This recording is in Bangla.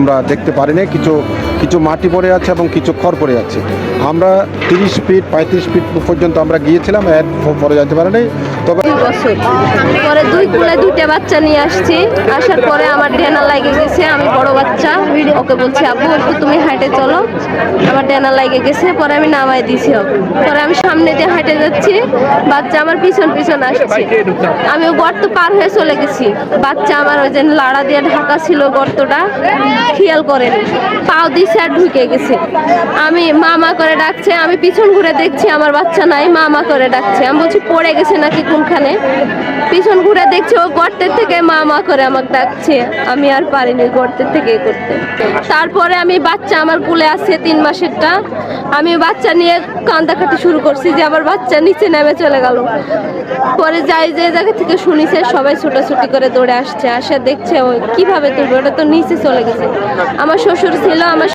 আমরা দেখতে পারিনি, কিছু কিছু মাটি পড়ে আছে এবং কিছু খড় পড়ে আছে। আমরা 30 ফিট 35 ফিট পর্যন্ত আমরা গিয়েছিলাম, এর পরে যেতে পারিনি। তবে 2 বছর পরে 2 কোলে 2টা বাচ্চা নিয়ে আসছি। আসার পরে আমার ডেনা লাগে গেছে। আমি বড় বাচ্চা, ওকে বলছি আব্বু একটু তুমি হাঁটে চলো, আমার ডেনা লাগে গেছে। পরে আমি নামাই দিয়েছি ওকে। পরে আমি সামনে দিয়ে হাঁটে যাচ্ছি, বাচ্চা আমার পিছন পিছন আসছে। আমি ও গর্ত পার হয়ে চলে গেছি। বাচ্চা আমার ওই যে লাড়া দিয়ে ঢাকা ছিল গর্তটা, খেয়াল করেনি, পাও দিছে আর ঢুকে গেছে। আমি মা করে ডাকছে, আমি পিছন ঘুরে দেখছি আমার বাচ্চা নাই, মা করে ডাকছে। আমি বলছি পড়ে গেছে নাকি কোনখানে, পিছন ঘুরে দেখছি ও গর্তের থেকে মা করে আমাকে ডাকছে। আমি আর পারিনি গর্তের থেকে করতে। তারপরে আমি বাচ্চা আমার কোলে আছে 3 মাসেরটা, আমি বাচ্চা নিয়ে কান্দাকাটি শুরু করছি যে আমার বাচ্চা নিচে নেমে চলে গেল। পরে যাই যে জায়গা থেকে শুনিছে সবাই ছোটাছুটি করে দৌড়ে আসছে, আসে দেখছে ও কিভাবে তুলবে, ওটা তো নিচে চলে গেছে। আমার শ্বশুর ছিল, আমার